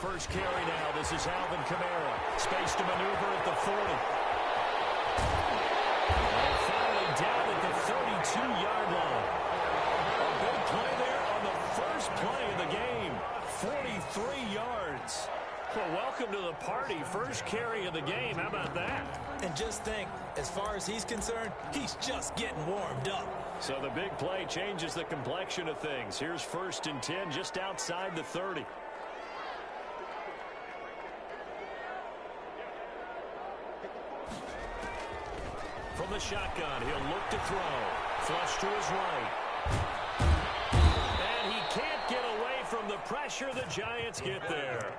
first carry now. This is Alvin Kamara. Space to maneuver at the 40. And finally down at the 32-yard line. A big play there on the first play of the game. 43 yards. Well, welcome to the party. First carry of the game. How about that? And just think, as far as he's concerned, he's just getting warmed up. So the big play changes the complexion of things. Here's 1st and 10 just outside the 30. From the shotgun, he'll look to throw. Flush to his right. And he can't get away from the pressure. The Giants get there.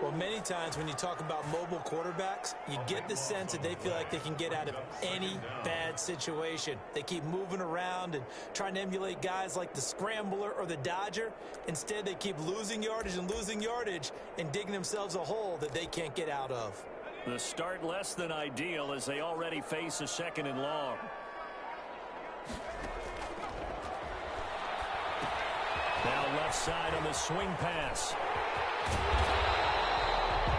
Well, many times when you talk about mobile quarterbacks, you get the sense that they feel like they can get out of any bad situation. They keep moving around and trying to emulate guys like the Scrambler or the Dodger. Instead, they keep losing yardage and digging themselves a hole that they can't get out of. The start less than ideal as they already face a 2nd and long. Now left side on the swing pass.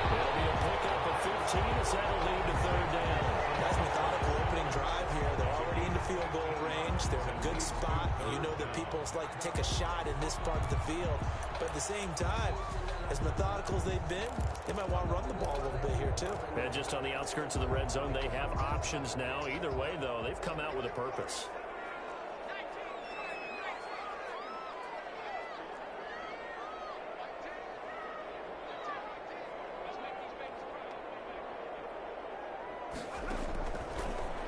It'll be a pickup of 15 as that'll lead to 3rd down. That's methodical opening drive here. They're already into field goal range. They're in a good spot. And you know that people like to take a shot in this part of the field. But at the same time, as methodical as they've been, they might want to run the ball a little bit here too. And just on the outskirts of the red zone, they have options now. Either way, though, they've come out with a purpose.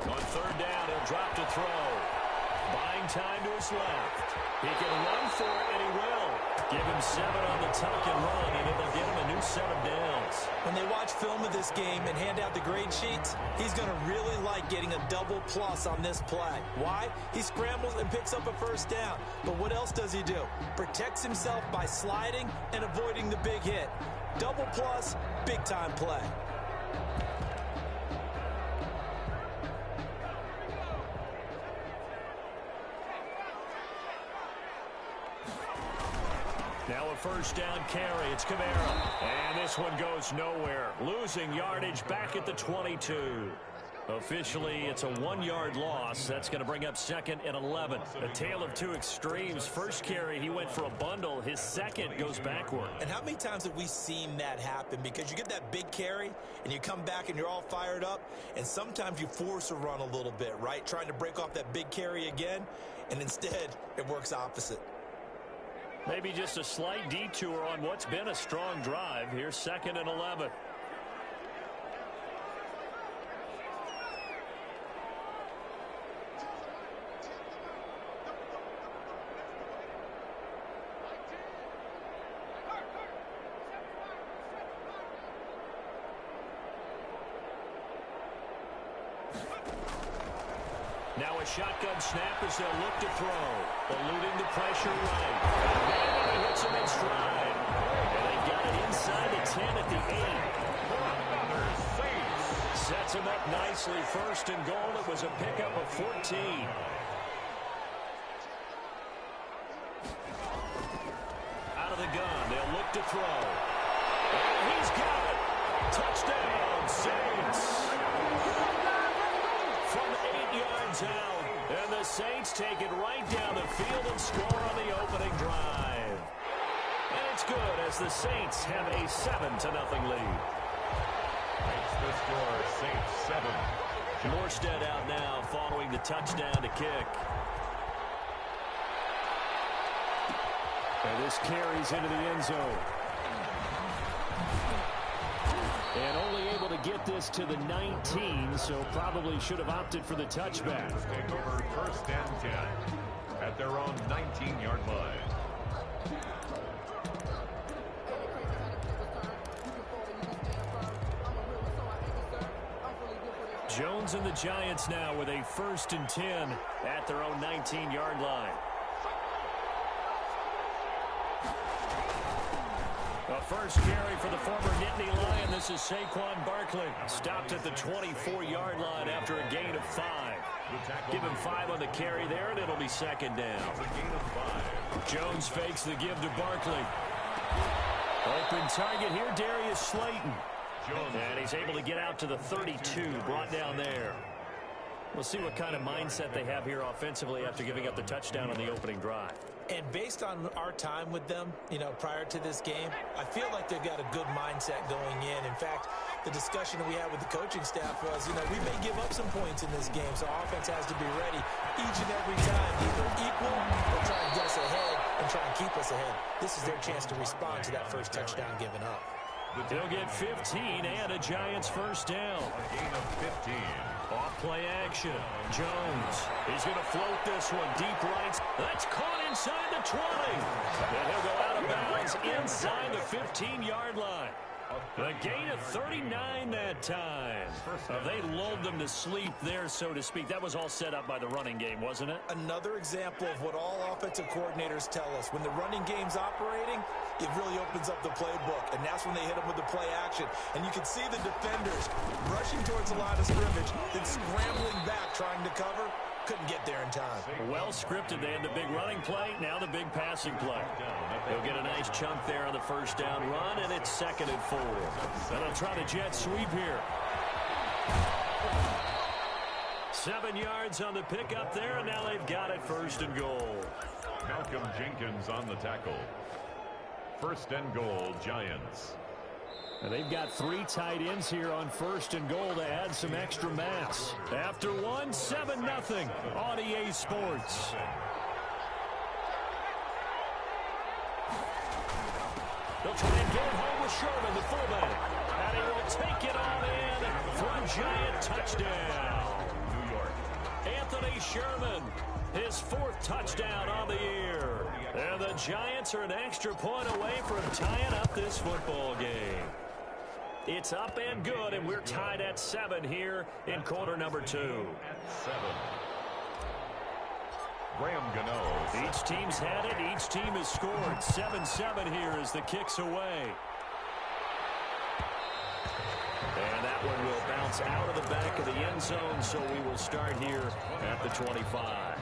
On 3rd down, he'll drop to throw. Buying time to his left. He can run for it, and he will. Give him 7 on the tuck and run, and it'll get him a new set of downs. When they watch film of this game and hand out the grade sheets, he's going to really like getting a double plus on this play. Why? He scrambles and picks up a 1st down. But what else does he do? Protects himself by sliding and avoiding the big hit. Double plus, big-time play. Now a 1st down carry. It's Kamara. And this one goes nowhere. Losing yardage back at the 22. Officially, it's a 1-yard loss. That's going to bring up 2nd and 11. A tale of two extremes. First carry, he went for a bundle. His second goes backward. And how many times have we seen that happen? Because you get that big carry, and you come back and you're all fired up, and sometimes you force a run a little bit, right? Trying to break off that big carry again, and instead it works opposite. Maybe just a slight detour on what's been a strong drive. Here's 2nd and 11. Now a shotgun snap as they'll look to throw. Eluding the pressure right. And he hits him in stride. And they got it inside the 10 at the 8. Sets him up nicely. 1st and goal. It was a pickup of 14. Out of the gun. They'll look to throw. And he's got it. Touchdown, Saints. From 8 yards out, and the Saints take it right down the field and score on the opening drive. And it's good as the Saints have a 7-0 lead. Makes the score Saints 7. Morstead out now following the touchdown to kick. And this carries into the end zone. And only able to get this to the 19, so probably should have opted for the touchback. Take over 1st and 10 at their own 19-yard line. Jones and the Giants now with a 1st and 10 at their own 19-yard line. A first carry for the former Nittany Lion. This is Saquon Barkley. Stopped at the 24-yard line after a gain of 5. Give him 5 on the carry there, and it'll be 2nd down. Jones fakes the give to Barkley. Open target here, Darius Slayton. And he's able to get out to the 32, brought down there. We'll see what kind of mindset they have here offensively after giving up the touchdown on the opening drive. And based on our time with them, prior to this game, I feel like they've got a good mindset going in. In fact, the discussion that we had with the coaching staff was, we may give up some points in this game, so offense has to be ready each and every time, either equal or try and get us ahead and try and keep us ahead. This is their chance to respond to that first touchdown given up. They'll get 15 and a Giants first down. A gain of 15. Off play action. Jones. He's going to float this one deep right. That's caught inside the 20. And he'll go out of bounds inside the 15-yard line. A gain of 39 that time. They lulled them to sleep there, so to speak. That was all set up by the running game, wasn't it? Another example of what all offensive coordinators tell us. When the running game's operating, it really opens up the playbook, and that's when they hit them with the play action. And you can see the defenders rushing towards the line of scrimmage, then scrambling back trying to cover. Couldn't get there in time. Well scripted. They had the big running play, now the big passing play. They'll get a nice chunk there on the first down run, and it's 2nd and 4. And they'll try the jet sweep here. 7 yards on the pickup there, and now they've got it 1st and goal. Malcolm Jenkins on the tackle. 1st and goal, Giants. And they've got 3 tight ends here on 1st and goal to add some extra mass. After 1, 7-0 on EA Sports. They'll try and get it home with Sherman, the fullback. And he will take it on in for a Giant touchdown. New York. Anthony Sherman, his 4th touchdown on the year. And the Giants are an extra point away from tying up this football game. It's up and good, and we're tied at 7 here in quarter number 2. At 7. Graham Gano. Each team's had it. Each team has scored. 7-7 here as the kick's away. And that one will bounce out of the back of the end zone, so we will start here at the 25.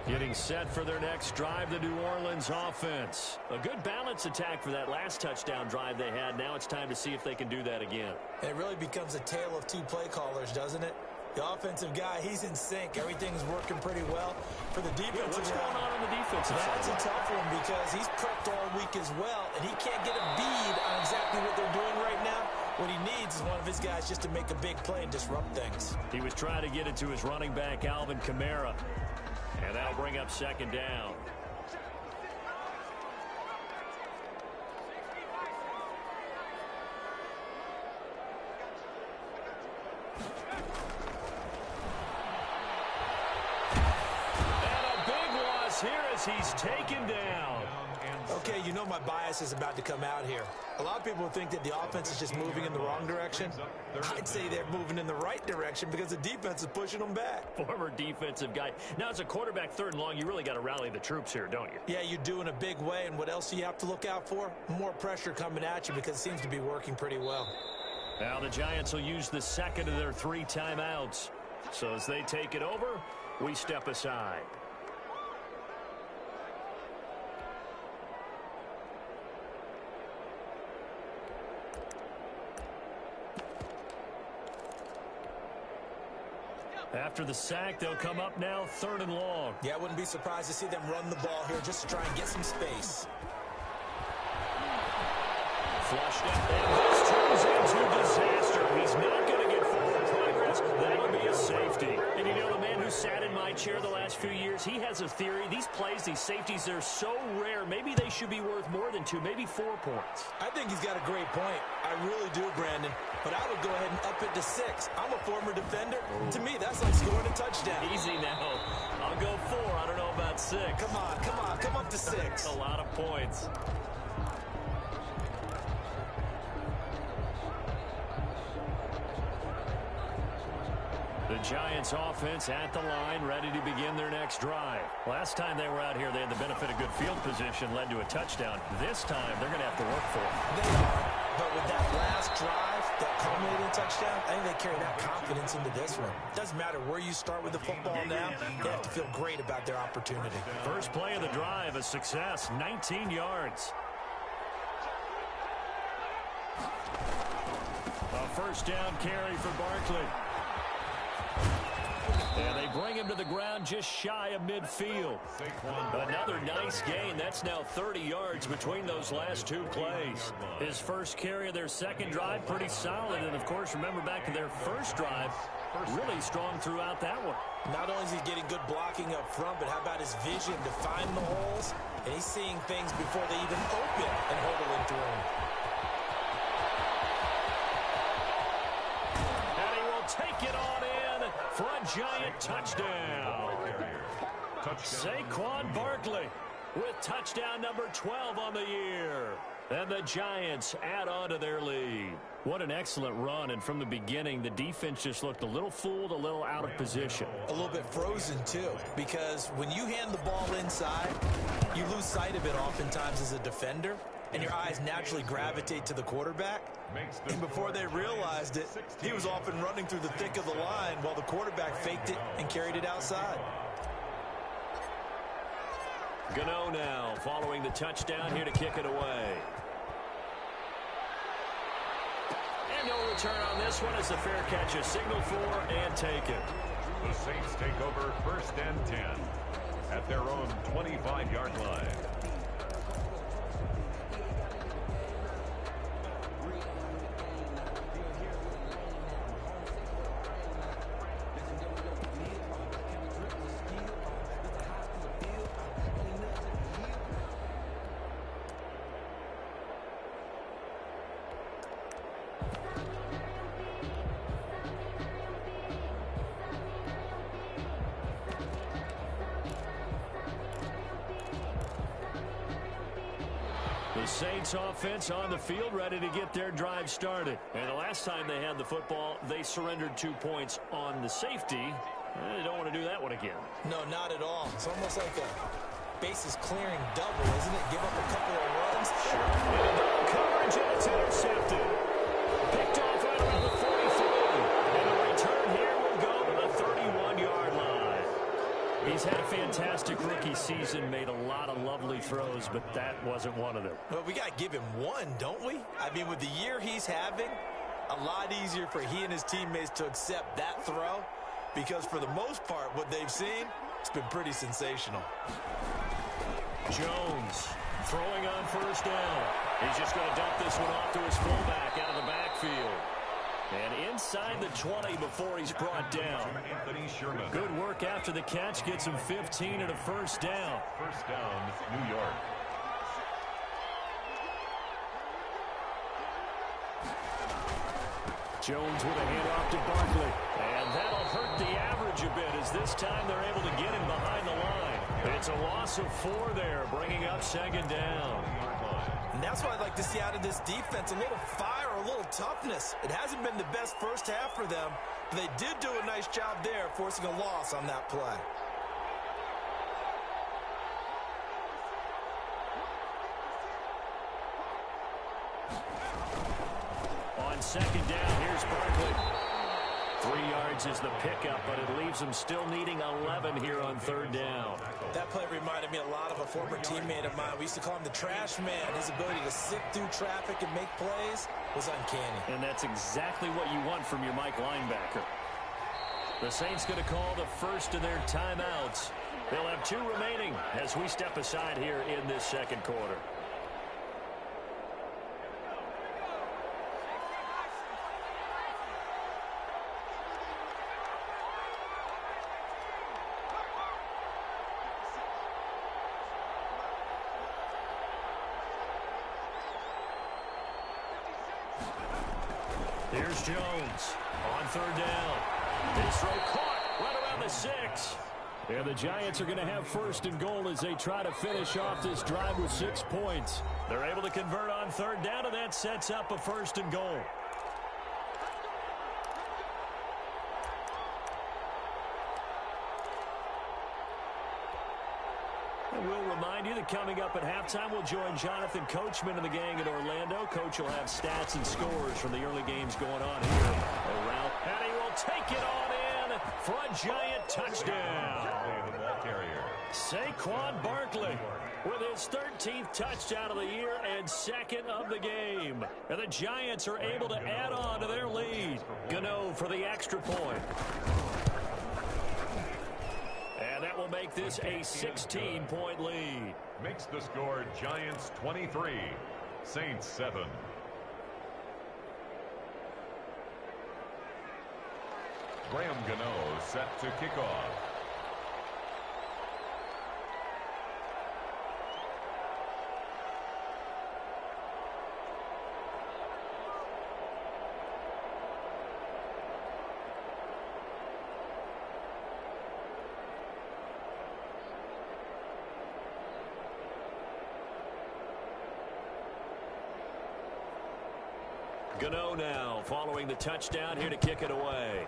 Getting set for their next drive, the New Orleans offense. A good balance attack for that last touchdown drive they had. Now it's time to see if they can do that again. It really becomes a tale of 2 play callers, doesn't it? The offensive guy, he's in sync. Everything's working pretty well. For the defensive what's going on the defensive side? That's a tough one because he's prepped all week as well, and he can't get a bead on exactly what they're doing right now. What he needs is one of his guys just to make a big play and disrupt things. He was trying to get it to his running back, Alvin Kamara. And that'll bring up 2nd down. And a big loss here as he's taken down. Okay, my bias is about to come out here. A lot of people think that the offense is just moving in the wrong direction. I'd say they're moving in the right direction because the defense is pushing them back. Former defensive guy. Now, as a quarterback, 3rd and long, you really got to rally the troops here, don't you? Yeah, you do in a big way. And what else do you have to look out for? More pressure coming at you because it seems to be working pretty well. Now the Giants will use the 2nd of their 3 timeouts. So as they take it over, we step aside. After the sack, they'll come up now 3rd and long. Yeah, I wouldn't be surprised to see them run the ball here just to try and get some space. Flushed up, and this turns into disaster. He's not going to get forward progress. That would be a safety. And you know, the man who sat in my chair the last few years, he has a theory. These plays, these safeties, they're so rare. Maybe they should be worth more than 2, maybe 4 points. I think he's got a great point. I really do, Brandon. But I would go ahead and up it to 6. I'm a former defender. To me, that's like scoring a touchdown. Easy now. I'll go 4. I don't know about 6. Come on, come on. Come up to 6. A lot of points. The Giants offense at the line, ready to begin their next drive. Last time they were out here, they had the benefit of good field position, led to a touchdown. This time, they're going to have to work for it. They are, but with that last drive, that culminating touchdown, I think they carry that confidence into this one. Doesn't matter where you start with the football now, they have to feel great about their opportunity. First play of the drive, a success, 19 yards. A first down carry for Barkley. And they bring him to the ground just shy of midfield. Another nice gain. That's now 30 yards between those last two plays. His first carry of their second drive, pretty solid. And, of course, remember back to their first drive, really strong throughout that one. Not only is he getting good blocking up front, but how about his vision to find the holes? And he's seeing things before they even open and hurdling through them. And he will take it on in for a Giant touchdown. Saquon Barkley with touchdown number 12 on the year. And the Giants add on to their lead. What an excellent run. And from the beginning, the defense just looked a little fooled, a little out of position. A little bit frozen, too, because when you hand the ball inside, you lose sight of it oftentimes as a defender, and your eyes naturally gravitate to the quarterback. And before they realized it, he was off and running through the thick of the line while the quarterback faked it and carried it outside. Gameeee now following the touchdown here to kick it away. And no return on this one as the fair catch is signaled for and taken. The Saints take over 1st and 10 at their own 25-yard line. The Saints offense on the field, ready to get their drive started. And the last time they had the football, they surrendered 2 points on the safety. They don't want to do that one again. No, not at all. It's almost like a bases clearing double, isn't it? Give up a couple of runs. And coverage, and it's intercepted. Picked off right around the 43. And the return here will go to the 31-yard line. He's had a fantastic rookie season, made a lot of lovely throws, but that wasn't one of them. Well, we got to give him one, don't we? I mean, with the year he's having, a lot easier for he and his teammates to accept that throw, because for the most part, what they've seen, it's been pretty sensational. Jones throwing on first down. He's just going to dump this one off to his fullback out of the backfield. And inside the 20 before he's brought down. Good work after the catch. Gets him 15 and a first down. First down, New York. Jones with a handoff to Barkley. And that'll hurt the average a bit as this time they're able to get him behind the line. It's a loss of 4 there, bringing up second down. And that's what I'd like to see out of this defense, a little fire, a little toughness. It hasn't been the best first half for them, but they did do a nice job there, forcing a loss on that play. On second down, here's Barkley. 3 yards is the pickup, but it leaves them still needing 11 here on third down. That play reminded me a lot of a former teammate of mine. We used to call him the trash man. His ability to sift through traffic and make plays was uncanny. And that's exactly what you want from your Mike linebacker. The Saints going to call the first of their timeouts. They'll have 2 remaining as we step aside here in this second quarter. Here's Jones on third down. His throw caught right around the 6. And the Giants are going to have first and goal as they try to finish off this drive with 6 points. They're able to convert on third down, and that sets up a first and goal. we'll remind you that coming up at halftime, we'll join Jonathan Coachman and the gang in Orlando. Coach will have stats and scores from the early games going on here around. And he will take it on in for a Giant touchdown. The ball carrier. Saquon Barkley with his 13th touchdown of the year and second of the game. And the Giants are able to add on to their lead. Gameeee for the extra point. And that will make this a 16-point lead. Makes the score Giants 23, Saints 7. Gameeee set to kick off. Gameeee now following the touchdown here to kick it away.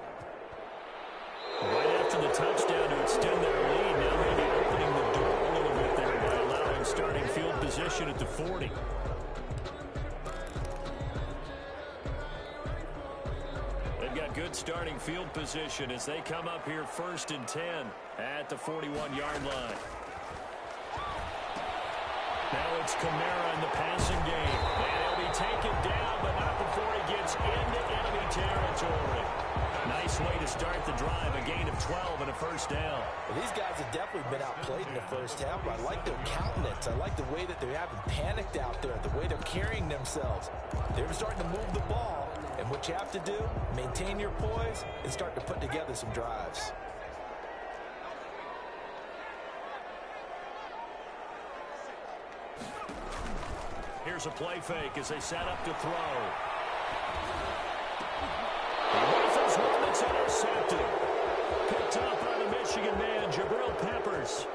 Right after the touchdown to extend their lead, now maybe opening the door a little bit there by allowing starting field position at the 40. They've got good starting field position as they come up here 1st and 10 at the 41-yard line. Now it's Gameeee in the passing game. And he'll be taken down, but not before he gets into enemy territory. Nice way to start the drive. A gain of 12 and a first down. Well, these guys have definitely been outplayed in the first half, but I like their countenance. I like the way that they haven't panicked out there, the way they're carrying themselves. They're starting to move the ball, and what you have to do, maintain your poise and start to put together some drives. Here's a play fake as they set up to throw. He rifles one that's intercepted. Picked up by the Michigan man, Jabril Peppers.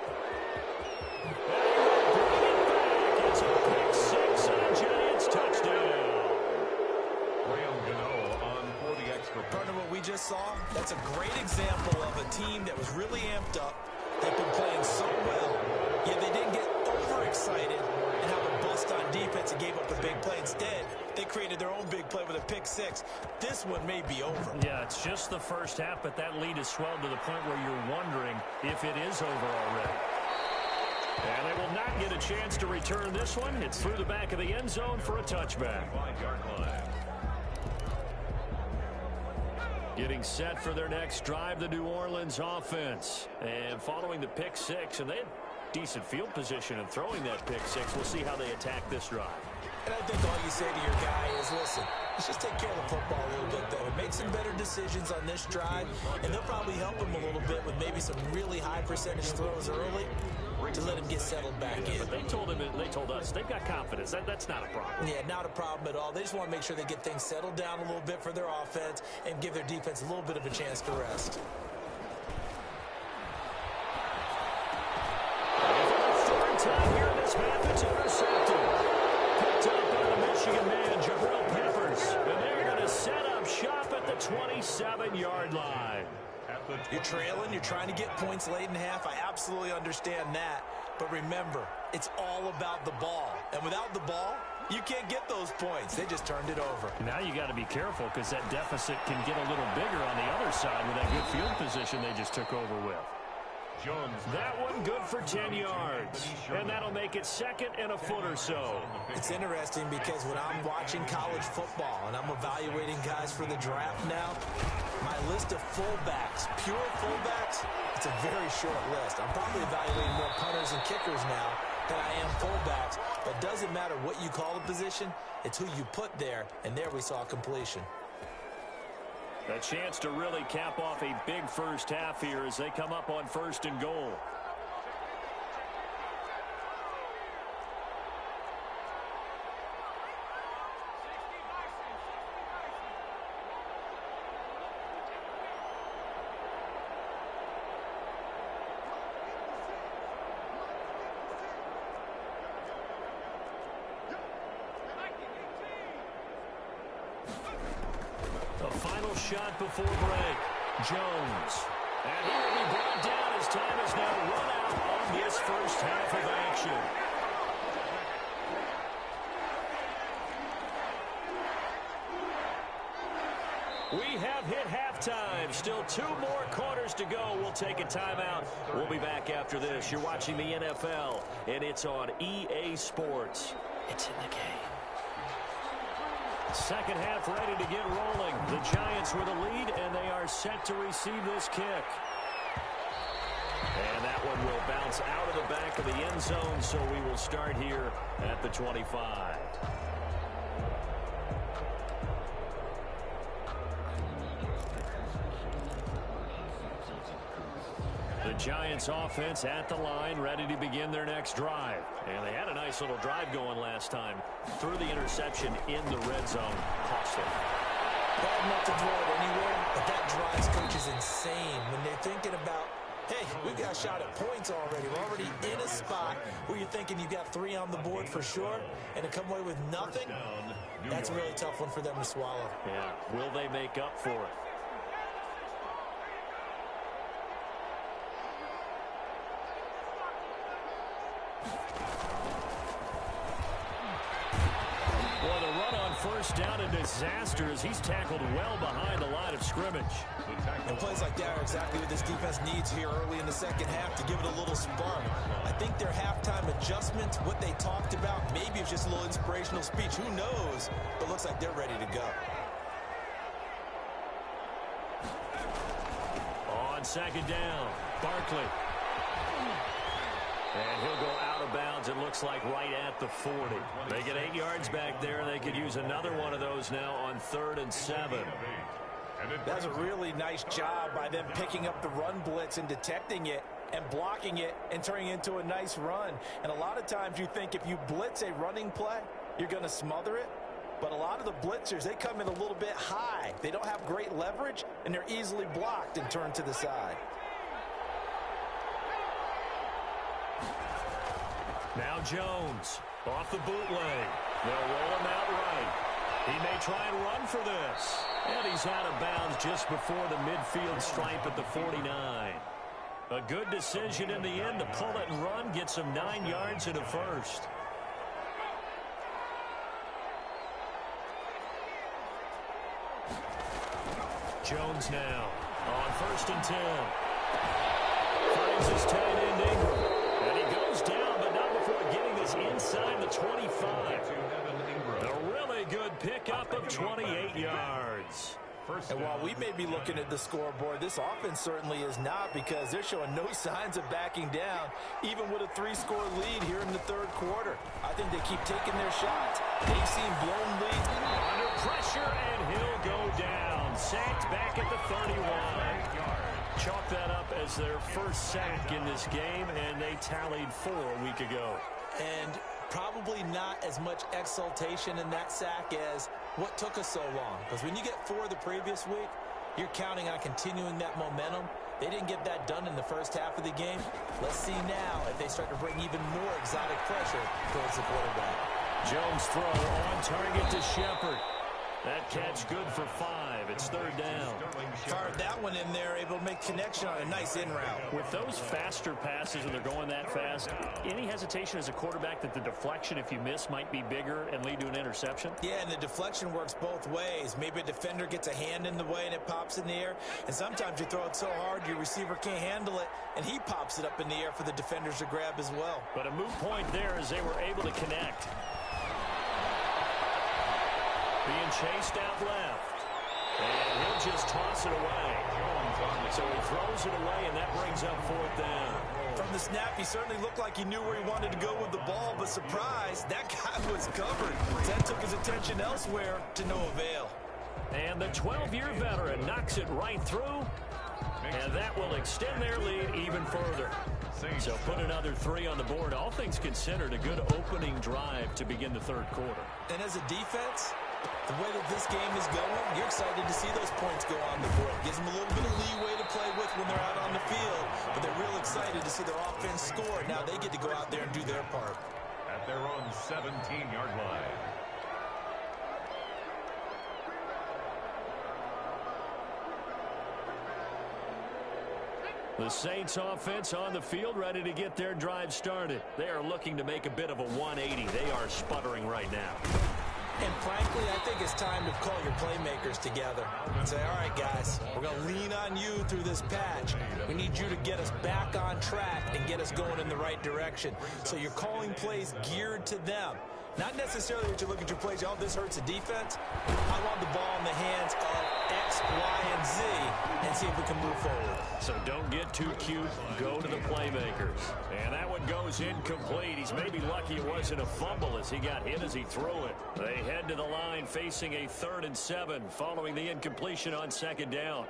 And he will bring it back. It's a pick six and a Giants touchdown. Gameeee on for the extra point. Partner, what we just saw, that's a great example of a team that was really amped up. They've been playing so well, yet they didn't get overexcited and have a bust on defense and gave up a big play. Instead, they created their own big play with a pick six. This one may be over. Yeah, it's just the first half, but that lead has swelled to the point where you're wondering if it is over already. And they will not get a chance to return this one. It's through the back of the end zone for a touchback. 5-yard line. Getting set for their next drive, the New Orleans offense. And following the pick six, and they had decent field position and throwing that pick six. We'll see how they attack this drive. And I think all you say to your guy is, listen, let's just take care of the football a little bit better. Make some better decisions on this drive, and they'll probably help him a little bit with maybe some really high percentage throws early to let him get settled back in. But they told him, they told us, they've got confidence. That's not a problem. Yeah, not a problem at all. They just want to make sure they get things settled down a little bit for their offense and give their defense a little bit of a chance to rest. Time here in this half, it's intercepted. Picked up by the Michigan man, Jabril Peppers. And they're going to set up shop at the 27-yard line. You're trailing, you're trying to get points late in half. I absolutely understand that. But remember, it's all about the ball. And without the ball, you can't get those points. They just turned it over. Now you got to be careful because that deficit can get a little bigger on the other side with that good field position they just took over with. Jones. That one good for 10 yards. And that'll make it second and a foot or so. It's interesting because when I'm watching college football and I'm evaluating guys for the draft now, my list of fullbacks, pure fullbacks, it's a very short list. I'm probably evaluating more punters and kickers now than I am fullbacks. But it doesn't matter what you call the position, it's who you put there. And there we saw completion. A chance to really cap off a big first half here as they come up on 1st and goal. The final shot before break. Jones. And he will be brought down as time is now run out on this first half of action. We have hit halftime. Still 2 more quarters to go. We'll take a timeout. We'll be back after this. You're watching the NFL, and it's on EA Sports. It's in the game. Second half ready to get rolling. The Giants with a lead, and they are set to receive this kick. And that one will bounce out of the back of the end zone, so we will start here at the 25. The Giants offense at the line, ready to begin their next drive. And they had a nice little drive going last time. Threw the interception in the red zone. Costly. Bad enough to throw it anywhere, but that drives coaches insane when they're thinking about, hey, we got a shot at points already. We're already in a spot where you're thinking you got 3 on the board for sure, and to come away with nothing, that's a really tough one for them to swallow. Yeah, will they make up for it? Well, the run on first down, a disaster as he's tackled well behind the line of scrimmage. And plays like that are exactly what this defense needs here early in the second half to give it a little spark. I think their halftime adjustment, what they talked about, maybe it's just a little inspirational speech. Who knows? But looks like they're ready to go. On second down, Barkley. And he'll go out of bounds, it looks like, right at the 40. They get 8 yards back there, and they could use another one of those now on 3rd and 7. That's a really nice job by them picking up the run blitz and detecting it and blocking it and turning it into a nice run. And a lot of times you think if you blitz a running play, you're going to smother it. But a lot of the blitzers, they come in a little bit high. They don't have great leverage, and they're easily blocked and turned to the side. Now Jones off the bootleg. They'll roll him out right. He may try and run for this. And he's out of bounds just before the midfield stripe at the 49. A good decision in the end to pull it and run, get some 9 yards and a first. Jones now on 1st and 10. Finds his tight end Ingram. And he goes down, but not before getting this inside the 25. A really good pickup of 28 yards. And while we may be looking at the scoreboard, this offense certainly is not, because they're showing no signs of backing down, even with a 3-score lead here in the 3rd quarter. I think they keep taking their shots. They've seen blown leads. Under pressure, and he'll go down. Sacked back at the 31. Chalk that up as their first sack in this game, and they tallied 4 a week ago. And probably not as much exultation in that sack as what took us so long. Because when you get 4 the previous week, you're counting on continuing that momentum. They didn't get that done in the first half of the game. Let's see now if they start to bring even more exotic pressure towards the quarterback. Jones throw on target to Shepard. That catch good for 5. It's 3rd down. Fired that one in there, able to make connection on a nice in route. With those faster passes and they're going that fast, any hesitation as a quarterback that the deflection, if you miss, might be bigger and lead to an interception? Yeah, and the deflection works both ways. Maybe a defender gets a hand in the way and it pops in the air. And sometimes you throw it so hard your receiver can't handle it, and he pops it up in the air for the defenders to grab as well. But a moot point there as they were able to connect. Being chased out left. And he'll just toss it away. So he throws it away, and that brings up 4th down. From the snap, he certainly looked like he knew where he wanted to go with the ball, but surprise, that guy was covered. That took his attention elsewhere to no avail. And the 12-year veteran knocks it right through, and that will extend their lead even further. So put another 3 on the board. All things considered, a good opening drive to begin the 3rd quarter. And as a defense, the way that this game is going, you're excited to see those points go on the board. Gives them a little bit of leeway to play with when they're out on the field, but they're real excited to see their offense score. Now they get to go out there and do their part. At their own 17-yard line. The Saints offense on the field, ready to get their drive started. They are looking to make a bit of a 180. They are sputtering right now. And frankly, I think it's time to call your playmakers together and say, all right, guys, we're going to lean on you through this patch. We need you to get us back on track and get us going in the right direction. So you're calling plays geared to them. Not necessarily that you look at your plays, oh, this hurts the defense. I want the ball in the hands of X, Y, and Z and see if we can move forward. So don't get too cute. Go to the playmakers. And that one goes incomplete. He's maybe lucky it wasn't a fumble as he got hit as he threw it. They head to the line facing a 3rd and 7 following the incompletion on 2nd down.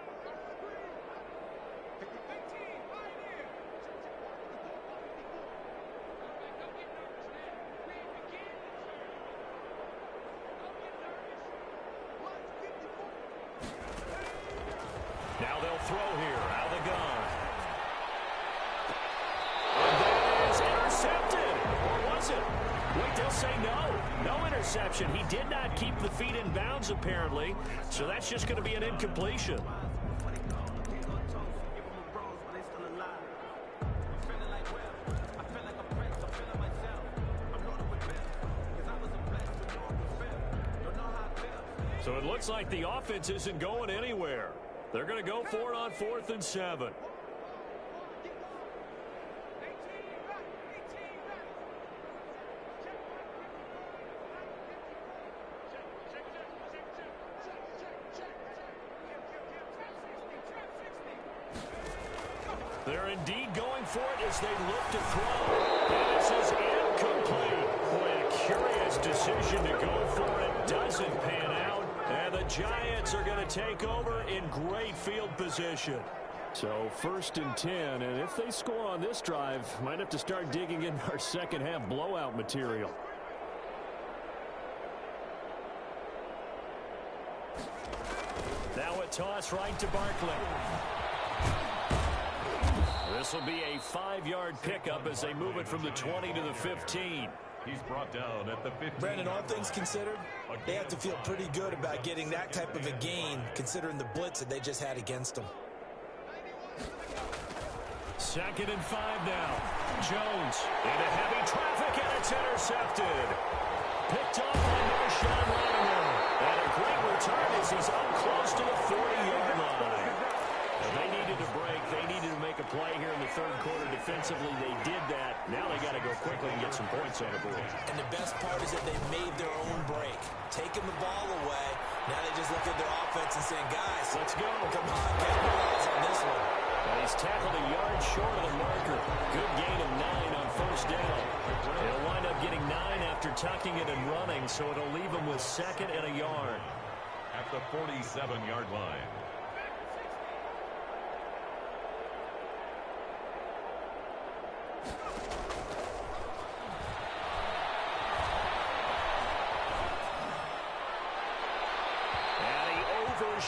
Now they'll throw here out of the gun. And that is intercepted. Or was it? Wait, they'll say no. No interception. He did not keep the feet in bounds, apparently. So that's just going to be an incompletion. So it looks like the offense isn't going anywhere. They're going to go for it on 4th and 7. They're indeed going for it as they look to throw. And this is incomplete. Boy, a curious decision to go for it. Doesn't pan out. And the Giants are going to take over in great field position. So 1st and 10, and if they score on this drive, might have to start digging in our second half blowout material. Now a toss right to Barkley. This will be a 5-yard pickup as they move it from the 20 to the 15. He's brought down at the 15. Brandon, all things considered, they have to feel pretty good about getting that type of a gain, considering the blitz that they just had against them. 2nd and 5 now. Jones into heavy traffic, and it's intercepted. Picked off by Marshawn Lattimore. And a great return as he's up close to the 40-yard line. They needed to break. They needed to make a play here in the 3rd quarter. Defensively, they did that. Now they got to go quickly and get some points on the board. And the best part is that they made their own break. Taking the ball away, now they just look at their offense and saying, guys, let's go. Come on, capitalize on this one. And he's tackled a yard short of the marker. Good gain of 9 on 1st down. He'll wind up getting 9 after tucking it and running, so it'll leave him with 2nd and a yard. At the 47-yard line.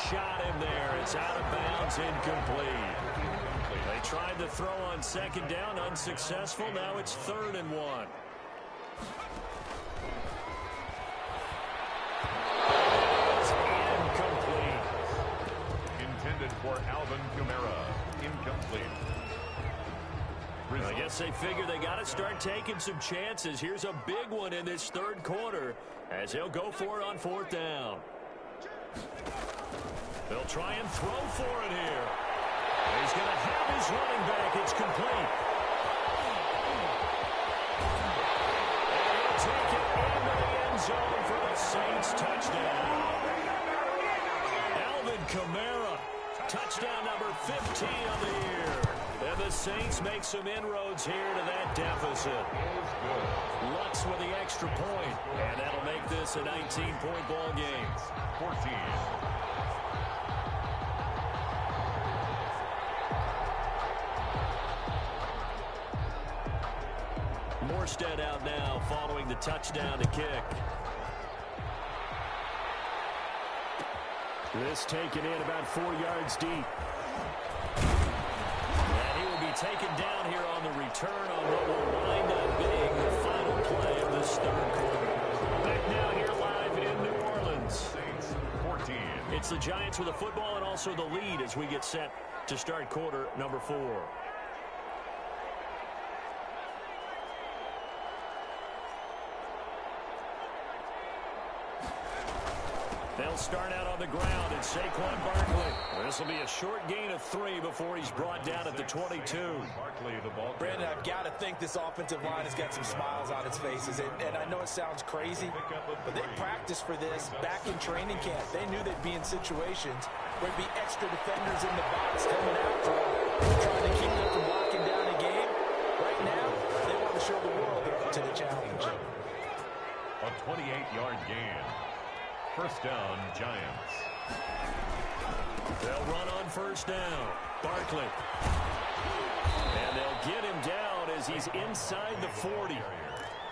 Shot him there. It's out of bounds, incomplete. They tried to throw on 2nd down, unsuccessful. Now it's 3rd and 1. It's incomplete. Intended for Alvin Kamara. Incomplete. I guess they figure they got to start taking some chances. Here's a big one in this 3rd quarter as they'll go for it on 4th down. They'll try and throw for it here. He's going to have his running back. It's complete. And he'll take it into the end zone for the Saints touchdown. Alvin Kamara, touchdown number 15 of the year. And the Saints make some inroads here to that deficit. Lutz with the extra point. And that'll make this a 19-point ball game. 14. Morstead out now following the touchdown to kick. This taken in about 4 yards deep. And he will be taken down here on the return on what will wind up being the final play of this 3rd quarter. Back now here live in New Orleans. Saints 14. It's the Giants with the football and also the lead as we get set to start quarter number 4. They'll start out on the ground, and Saquon Barkley. This will be a short gain of 3 before he's brought down at the 22. Brandon, I've got to think this offensive line has got some smiles on its faces. And I know it sounds crazy, but they practiced for this back in training camp. They knew they'd be in situations where there'd be extra defenders in the box coming after them, trying to keep them from locking down a game. Right now, they want to show the world they're up to the challenge. A 28-yard gain. First down, Giants. They'll run on first down. Barkley. And they'll get him down as he's inside the 40.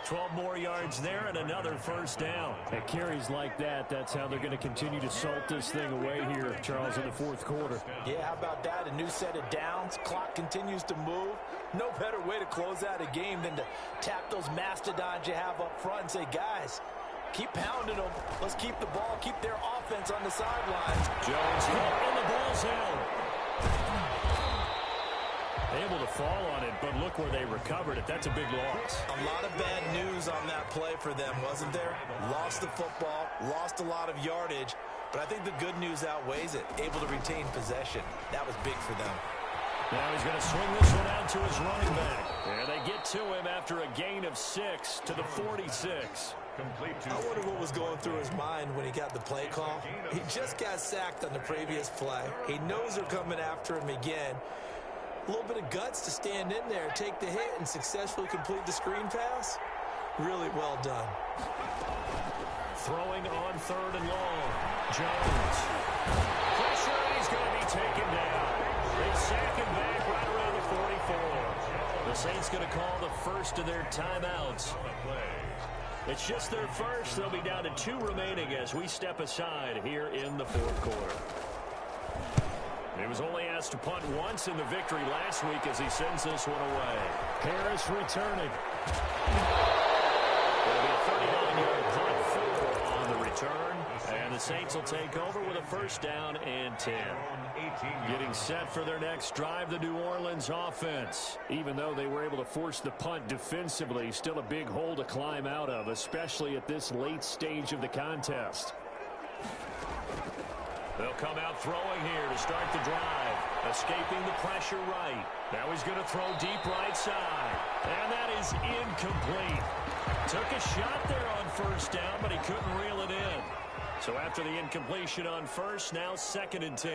12 more yards there and another first down. At carries like that, that's how they're going to continue to salt this thing away here, Charles, in the fourth quarter. Yeah, how about that? A new set of downs. Clock continues to move. No better way to close out a game than to tap those mastodons you have up front and say, guys, keep pounding them. Let's keep the ball, keep their offense on the sidelines. Jones hit, and the ball's out. Able to fall on it, but look where they recovered it. That's a big loss. A lot of bad news on that play for them, wasn't there? Lost the football, lost a lot of yardage, but I think the good news outweighs it. Able to retain possession. That was big for them. Now he's going to swing this one out to his running back. And they get to him after a gain of 6 to the 46. I wonder what was going through his mind when he got the play call. He just got sacked on the previous play. He knows they're coming after him again. A little bit of guts to stand in there, take the hit, and successfully complete the screen pass. Really well done. Throwing on 3rd and long. Jones. Pressure, he's going to be taken down. They sack him back right around the 44. The Saints going to call the first of their timeouts. It's just their first. They'll be down to 2 remaining as we step aside here in the fourth quarter. He was only asked to punt once in the victory last week as he sends this one away. Harris returning. It'll be a 39-yard punt, 4 on the return. And the Saints will take over with a first down and 10. Getting set for their next drive, the New Orleans offense. Even though they were able to force the punt defensively, still a big hole to climb out of, especially at this late stage of the contest. They'll come out throwing here to start the drive. Escaping the pressure right. Now he's going to throw deep right side. And that is incomplete. Took a shot there on first down, but he couldn't reel it in. So after the incompletion on first, now 2nd and 10.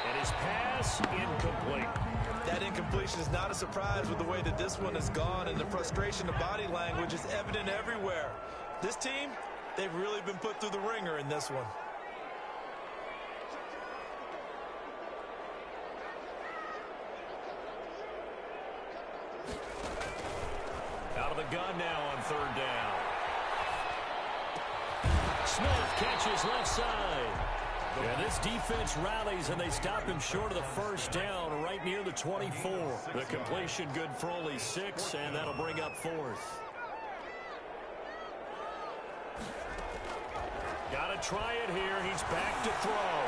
And his pass incomplete. That incompletion is not a surprise with the way that this one has gone, and the frustration of body language is evident everywhere. This team, they've really been put through the ringer in this one. Out of the gun now on 3rd down. Smith catches left side. Yeah, this defense rallies, and they stop him short of the first down right near the 24. The completion good for only 6, and that'll bring up 4th. Got to try it here. He's back to throw.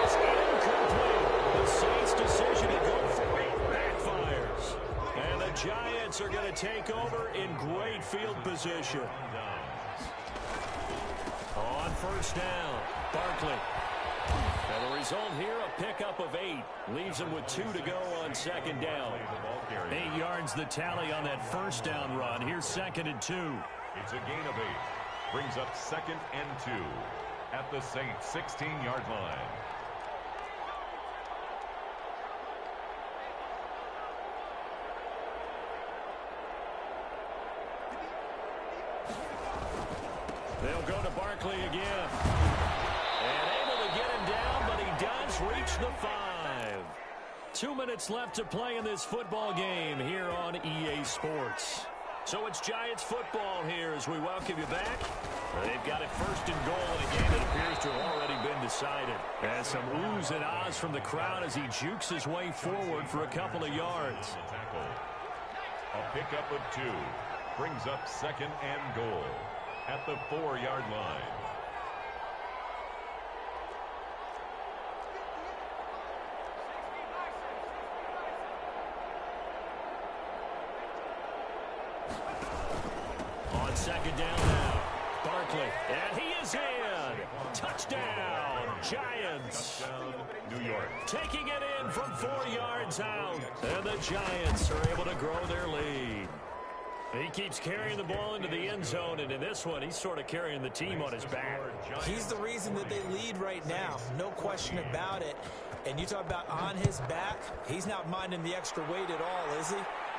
It's incomplete. The Saints' decision to go for it backfires. And the Giants are going to take over in great field position. On first down, Barkley. And the result here, a pickup of 8. Leaves him with 2 to go on 2nd down. 8 yards the tally on that first down run. Here's 2nd and 2. It's a gain of 8. Brings up 2nd and 2 at the Saints' 16-yard line. They'll go to Barkley again. And able to get him down, but he does reach the 5. 2 minutes left to play in this football game here on EA Sports. So it's Giants football here as we welcome you back. They've got it 1st and goal in a game that appears to have already been decided. And some oohs and ahs from the crowd as he jukes his way forward for a couple of yards. A pickup of 2. brings up 2nd and goal at the 4-yard line. On 2nd down now, Barkley, and he is in. Touchdown, Giants. Touchdown, New York. Taking it in from 4 yards out, and the Giants are able to grow their lead. He keeps carrying the ball into the end zone, and in this one, he's sort of carrying the team on his back. He's the reason that they lead right now, no question about it. And you talk about on his back, he's not minding the extra weight at all, is he?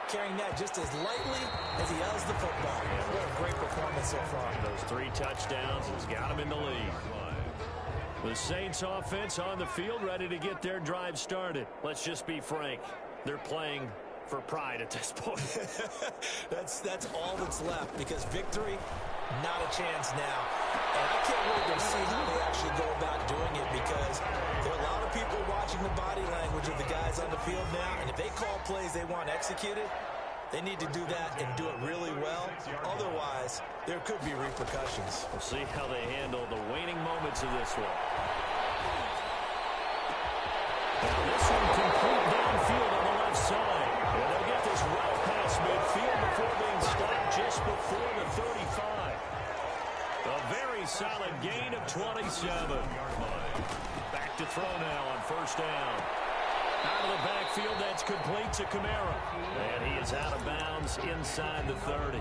Carrying that just as lightly as he does the football. What a great performance so far. Those 3 touchdowns has got him in the lead. The Saints offense on the field, ready to get their drive started. Let's just be frank. They're playing for pride at this point. that's all that's left, because victory, not a chance now. And I can't wait to see how they actually go about doing it, because there are a lot of people watching the body language of the guys on the field now, and if they call plays they want executed, they need to do that and do it really well. Otherwise, there could be repercussions. We'll see how they handle the waning moments of this one. Now this one complete downfield on the left side. And they'll get this well past midfield before being stopped just before the 35. A very solid gain of 27. Back to throw now on 1st down. Out of the backfield, that's complete to Gameeee. And he is out of bounds inside the 30.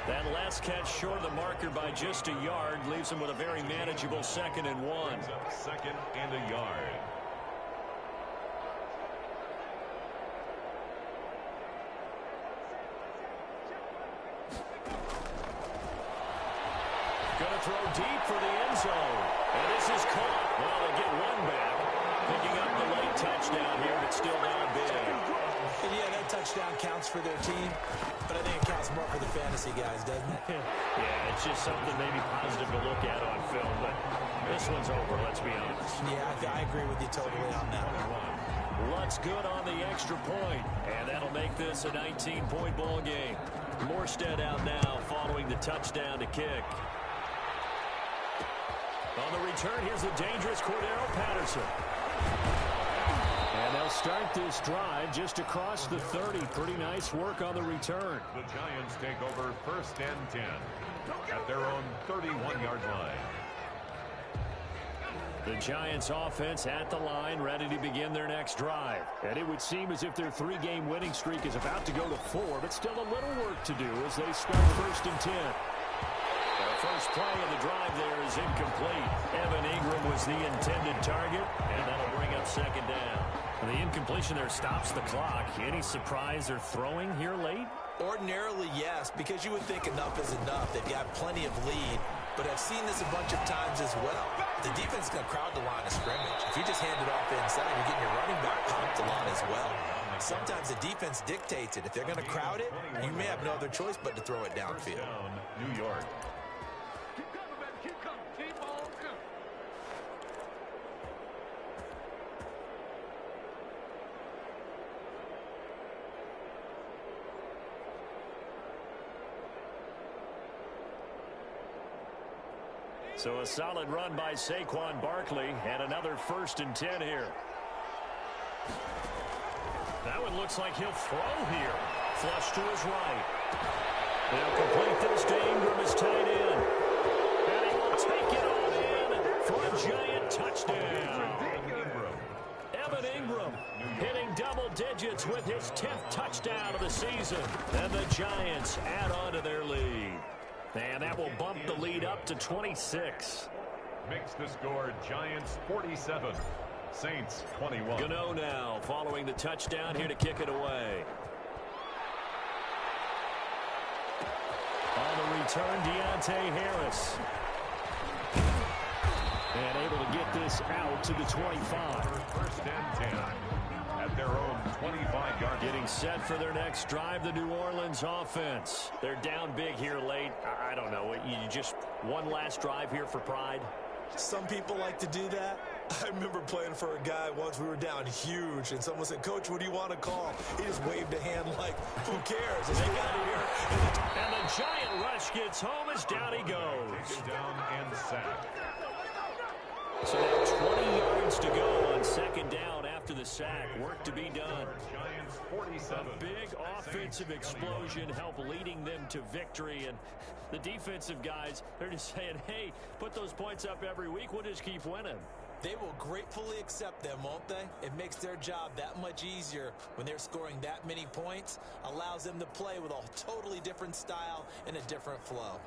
That last catch short of the marker by just a yard leaves him with a very manageable 2nd and 1. 2nd and a yard. Going to throw deep for the end zone. And this is caught. Well, they get one back. Picking up the late touchdown here, but still down big. And yeah, that touchdown counts for their team, but I think it counts more for the fantasy guys, doesn't it? Yeah, it's just something maybe positive to look at on film, but this one's over, let's be honest. Yeah, I agree with you totally on that one. Looks good on the extra point, and that'll make this a 19-point ball game. Morstead out now following the touchdown to kick. On the return, here's a dangerous Cordero Patterson. And they'll start this drive just across the 30. Pretty nice work on the return. The Giants take over 1st and 10 at their own 31-yard line. The Giants offense at the line, ready to begin their next drive. And it would seem as if their 3-game winning streak is about to go to 4, but still a little work to do as they start 1st and 10. The first play of the drive there is incomplete. Evan Ingram was the intended target, and that'll bring up 2nd down. And the incompletion there stops the clock. Any surprise they're throwing here late? Ordinarily, yes, because you would think enough is enough. They've got plenty of lead, but I've seen this a bunch of times as well. The defense is going to crowd the line of scrimmage. If you just hand it off inside, you're getting your running back pumped a lot as well. Sometimes the defense dictates it. If they're going to crowd it, you may have no other choice but to throw it downfield. Down, New York. So a solid run by Saquon Barkley, and another 1st and 10 here. That one looks like he'll throw here. Flush to his right. They'll complete this to Ingram is tight end. And he will take it on in for a Giant touchdown. Evan Ingram hitting double digits with his 10th touchdown of the season. And the Giants add on to their lead. And that will bump the lead up to 26. Makes the score Giants 47, Saints 21. Gameeee now following the touchdown here to kick it away. On the return, Deontay Harris. And able to get this out to the 25. 1st and 10 at their own 25-yard. Getting set for their next drive, the New Orleans offense. They're down big here late. I don't know. You just one last drive here for pride? Some people like to do that. I remember playing for a guy once. We were down huge, and someone said, "Coach, what do you want to call?" He just waved a hand like, "Who cares? Let's get out of here." Rush gets home as down he goes. Taken down and sacked. So now 20 yards to go on second down after the sack. Work to be done. Giants 47. A big offensive explosion helped leading them to victory. And the defensive guys, they're just saying, hey, put those points up every week. We'll just keep winning. They will gratefully accept them, won't they? It makes their job that much easier when they're scoring that many points. Allows them to play with a totally different style and a different flow.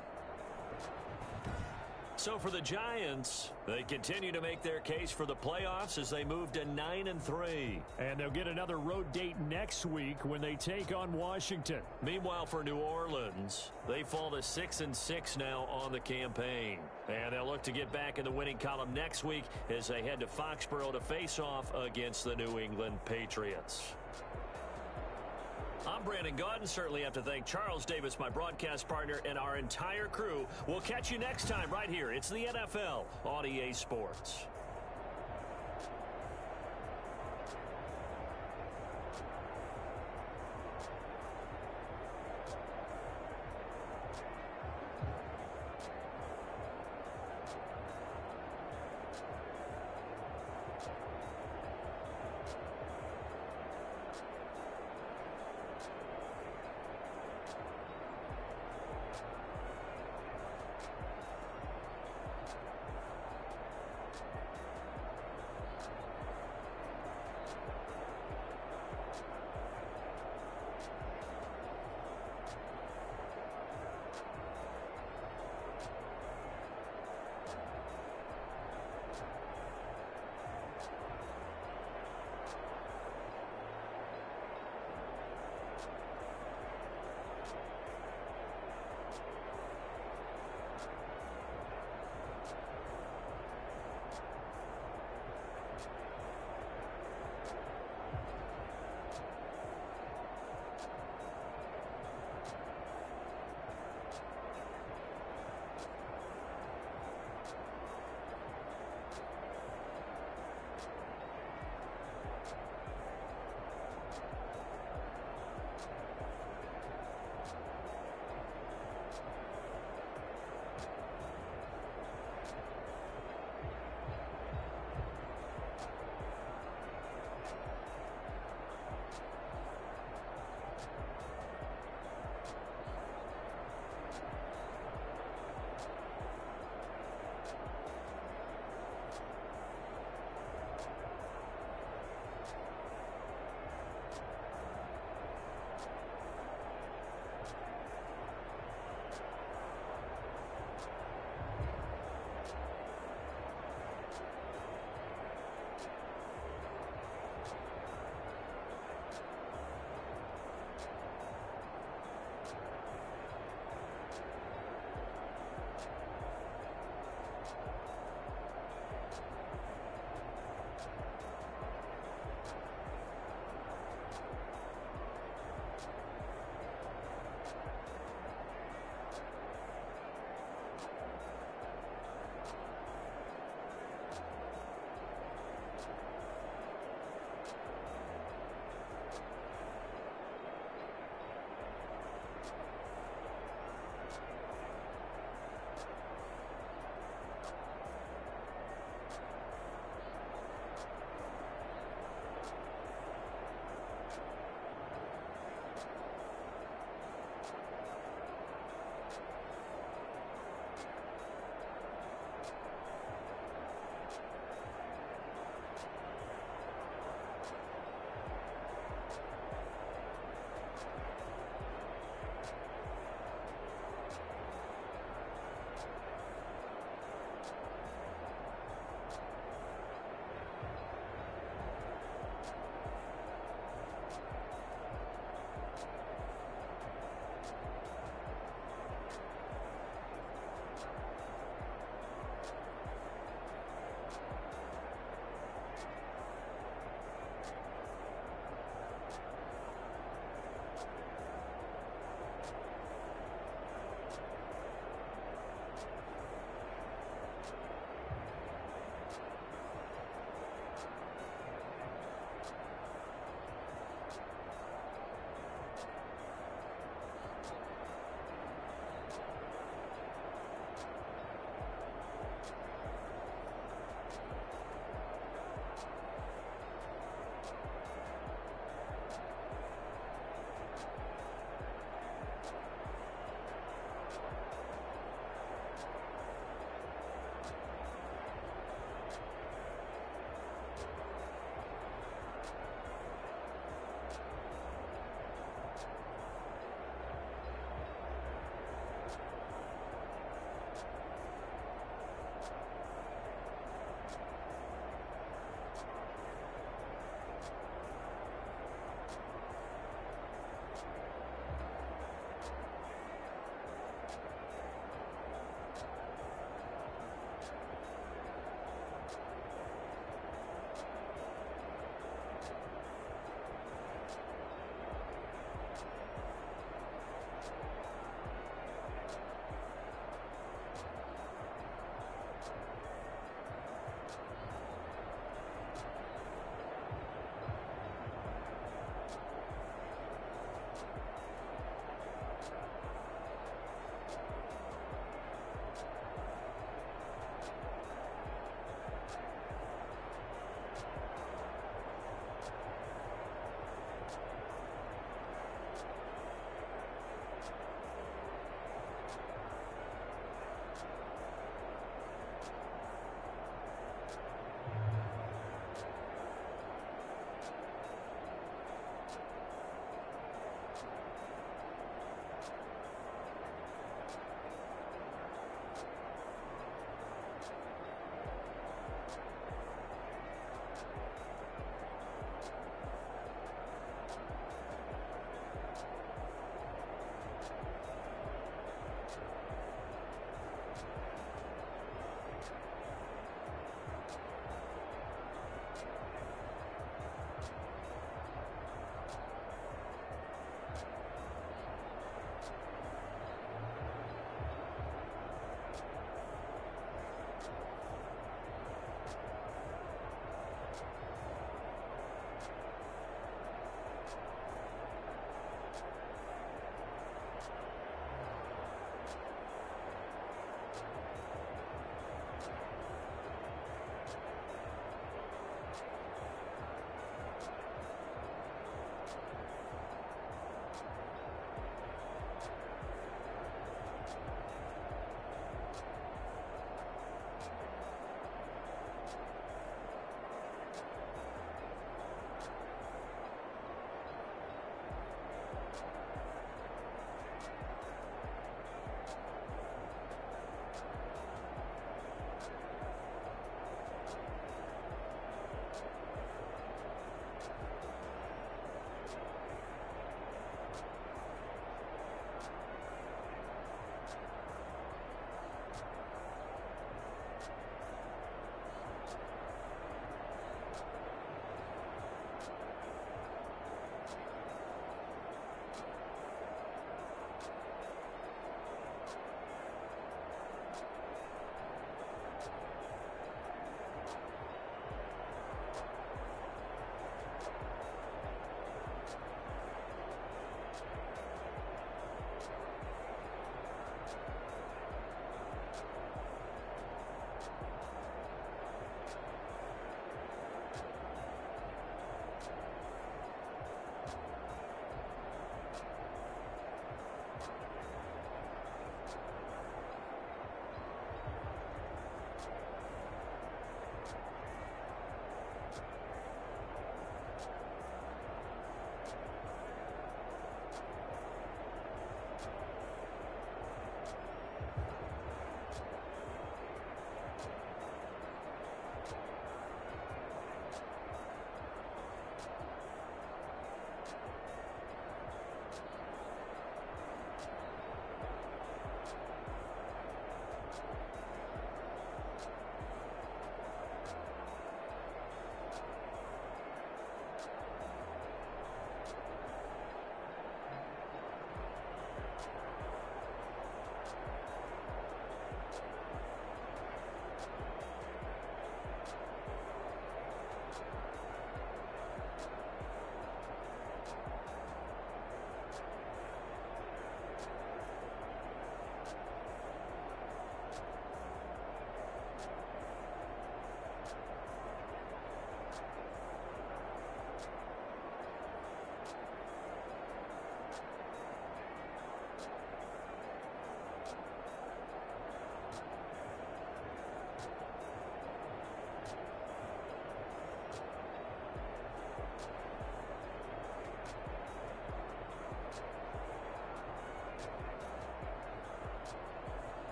So for the Giants, they continue to make their case for the playoffs as they move to 9-3. And they'll get another road date next week when they take on Washington. Meanwhile, for New Orleans, they fall to 6-6 now on the campaign. And they'll look to get back in the winning column next week as they head to Foxborough to face off against the New England Patriots. I'm Brandon Gaudin. Certainly have to thank Charles Davis, my broadcast partner, and our entire crew. We'll catch you next time right here. It's the NFL on EA Sports.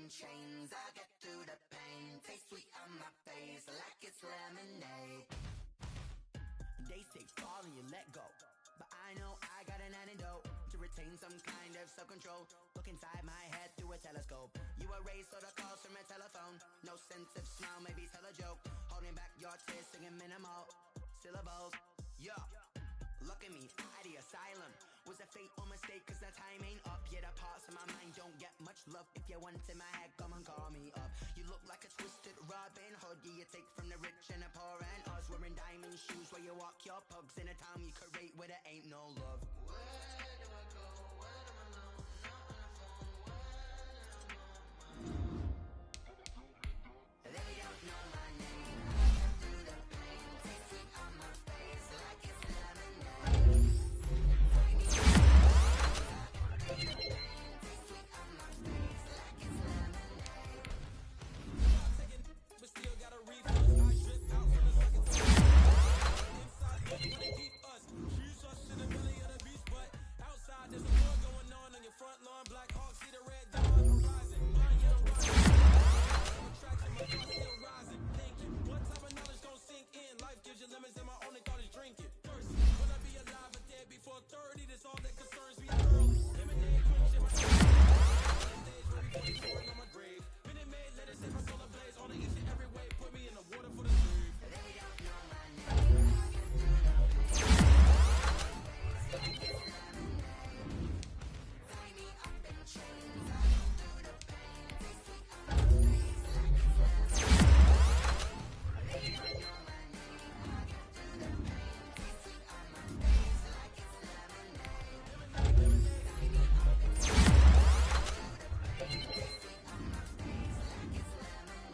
in chains. I get through the pain. Taste sweet on my face like it's lemonade. They say fall and you let go, but I know I got an antidote to retain some kind of self-control. Look inside my head through a telescope. You erase all the calls from a telephone. No sense of smile, maybe tell a joke. Holding back your tears, singing minimal syllables. Yeah, look at me, at the asylum. Was a fate or mistake, cause the time ain't up. Yet the parts of my mind don't get much love. If you want in my head, come and call me up. You look like a twisted Robin Hood. You take from the rich and the poor and us. Wearing diamond shoes where you walk your pugs in a town you create where there ain't no love. Where do I go? When I'm alone? Not on the phone. When they don't know my name. I get through the pain. Taste it on my face like it's lemonade. But still got a refund. I drip out from the second floor. Inside look when they keep us. Shoes us in the belly of the beast, but outside there's a war going on your front lawn. Black Hawk, see the red dawn horizon. Blind yellow rising. Attraction, my thoughts still rising. Thinking, what type of knowledge don't sink in? Life gives you lemons and my only thought is drinking. Thirsty, will I be alive or dead before 30? That's all that concerns me, girl. Lemonade, quench in my stage, ready for the pouring on my grave. Minute Maid, let it set my soul ablaze. On the each and every way, put me in the water for the grave. They don't know my name. I get through the pain. Like it's lemonade. Tie me up in chains. I go through the pain. Taste sweet on my face like it's lemonade. They don't know my name. I get through the pain. Taste sweet on my face like it's lemonade. Tie me up in chains. I go through the pain. Taste sweet on my face like it's lemonade.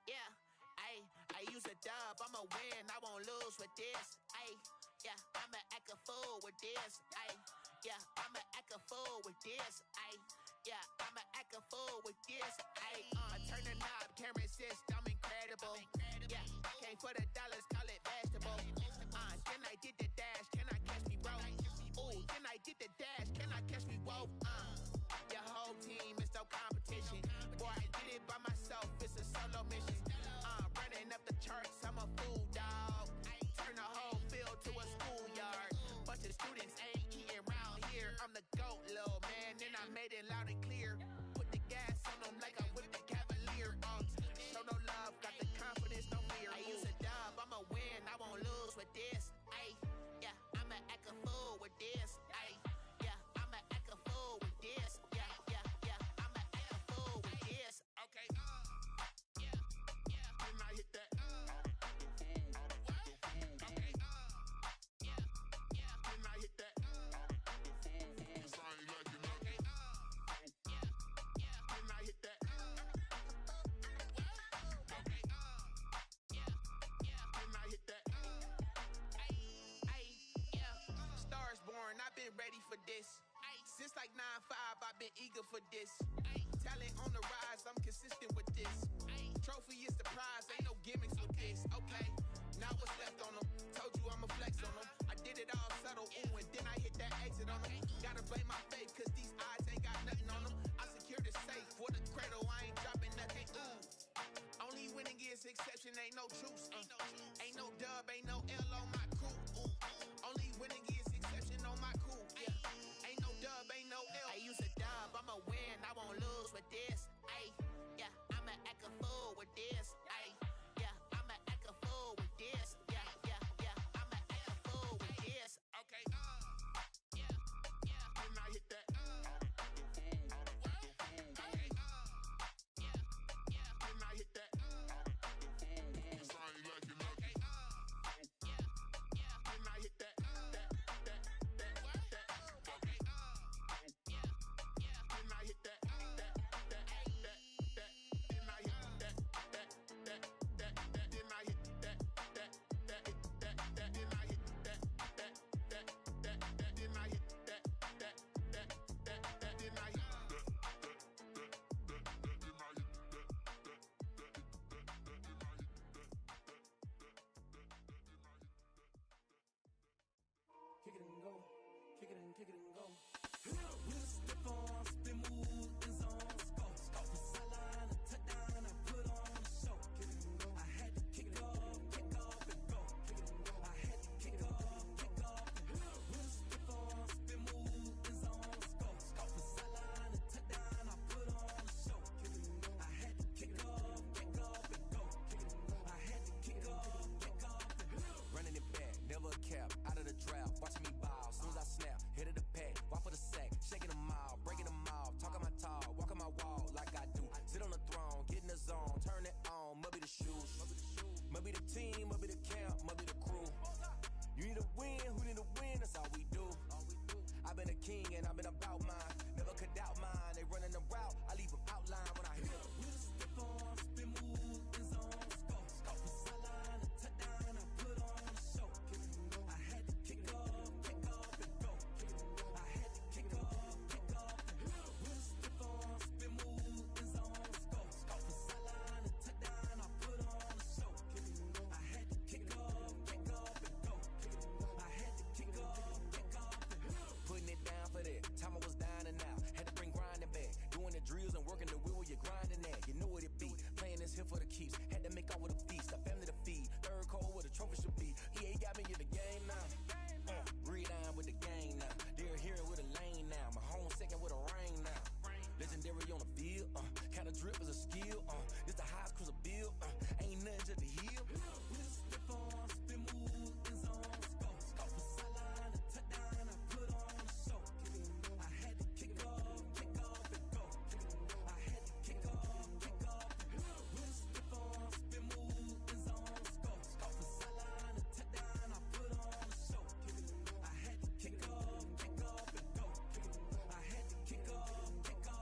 Yeah, I use a dub, I'ma win, I won't lose with this. Yeah, I'ma act a fool with this. Yeah, I'ma act a fool with this. Yeah, I'ma act a fool with this. I turn the knob, can't resist, I'm incredible. Yeah, came for the dollars, call it vegetable. Then I did the dash, can I catch me, bro? Ooh, then I did the dash, can I catch me, whoa? Your whole team is no competition. Boy, I did it by myself, it's a solo mission. Running up the charts, I'm a fool, dog. Turn the whole field to a schoolyard. Bunch of students ain't eating round here. I'm the GOAT, little man, and I made it loud and clear. Put the gas on them like I'm with the Cavalier. Show no love, got the confidence, no fear. I use a dub, I'ma win, I won't lose with this. Yeah, I'ma act a fool with this. Yeah, I'ma act a fool with this. Yeah, I'ma act a fool with this. Okay. Then I hit that. Okay. Then I hit that. Cause I ain't like you know. Okay. Then I hit that. Okay. Then I hit that. Stars born, I've been ready for this. Since like 9-5, I've been eager for this. Talent on the rise, I'm consistent with this. Trophy is the prize, ain't no gimmicks with this. Okay, now what's left on them? Told you I'ma flex on them. I did it all subtle, ooh, and then I hit that exit on them. Gotta blame my faith, cause these eyes ain't got nothing on them. I secured the safe for the cradle, I ain't dropping nothing, ooh. Only winning is exception, ain't no truce. Ain't no dub, ain't no L on my crew. Only winning is exception on my crew. Yeah, ain't no dub, ain't no L. I use a dub, I'ma win, I won't lose with this. Yeah, I'ma act a fool with this. Yeah, I'ma act a fool with this. Yeah, I'ma act a fool with this. Okay. Then I hit that. Okay. Then I hit that. kick it and go. With a stiff arm, spin move, and zone, scope. From sideline to touchdown, I put on a show. I had to kick off and go. I had to kick off and go. With a stiff arm, spin move, and zone, scope. From sideline to touchdown, I put on a show. I had to kick off and go. I had to kick off and go. Running it back, never a cap, out of the drought, watching me ball, soon as I snap, hit of the pack, walk for the sack, shaking them all, breaking them all, talking my talk, walking my wall like I do, sit on the throne, get in the zone, turn it on, must be the shoes, must be the team, must be the camp, must be the crew, you need a win, who need a win, that's all we do, I've been a king and I've been about mine, never could doubt mine, they running the route, I leave them outline when I hit them. With a stiff arm, spin move, and zone, scope. From sideline to touchdown, I put on a show. I had to kick off and go. I had to kick off and go. With a stiff arm, spin move, and zone, scope. From sideline to touchdown, I put on a show. I had to kick off and go. I had to kick off and go. Putting it down for that. Time I was down and out. Had to bring grinding back. Doing the drills and working the wheel where you're grinding at. You know what it be. Playing this here for the keeps. Had to make off with a feast. A family to feed. Third cold where the trophy should be. EA got me in the game now. Breathe down with the game now. They're here with a lane now. My home second with a rain now. Legendary on the field. Kind of drip is a skill. This the highest cruiser bill. Ain't nothing to the hill. With a stiff arm, spin move, and zone, scope. From sideline to touchdown, I put on a show. I had to kick off and go. I had to kick off and go. With a stiff arm, spin move, and zone, scope. From sideline to touchdown, I put on a show. I had to kick off and go. I had to kick off and go.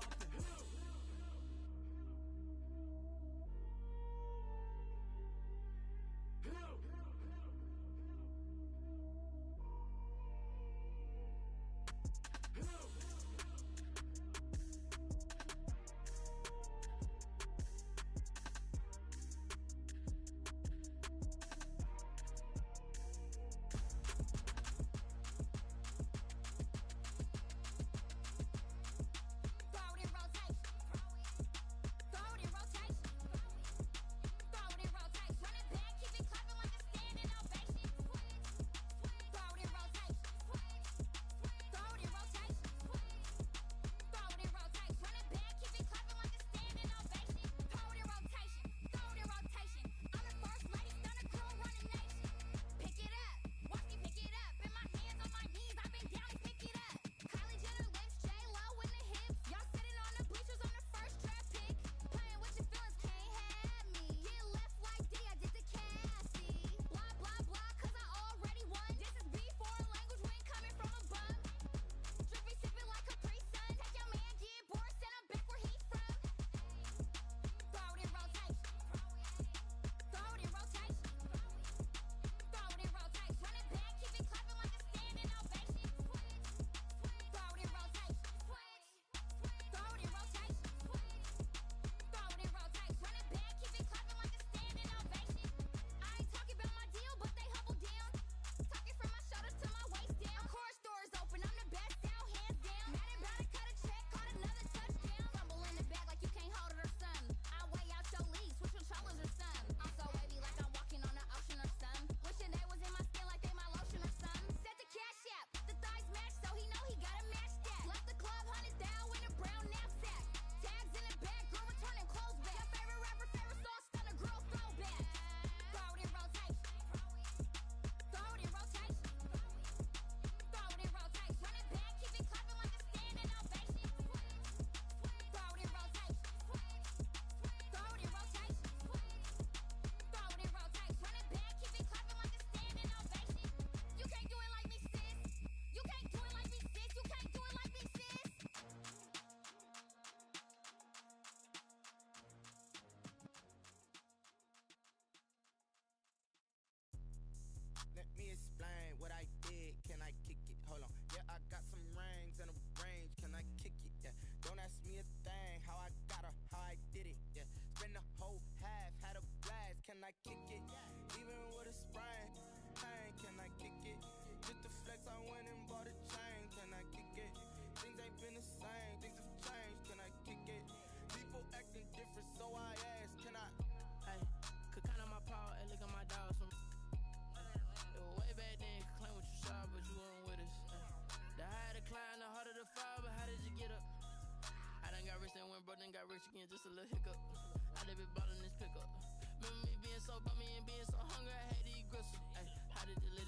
Let me explain what I did. Can I kick it? Hold on. Yeah, I got some rings and a range. Can I kick it? Yeah. Don't ask me a thing. How I got her, how I did it. Yeah. Spend the whole half, had a blast. Can I kick it? Even with a sprain. Pain, can I kick it? Just the flex, I went and bought a chain. Can I kick it? rich again, just a little hiccup. I live it ballin' this pickup. Remember me being so bummy and being so hungry, I had to eat gristle. Ay, how did the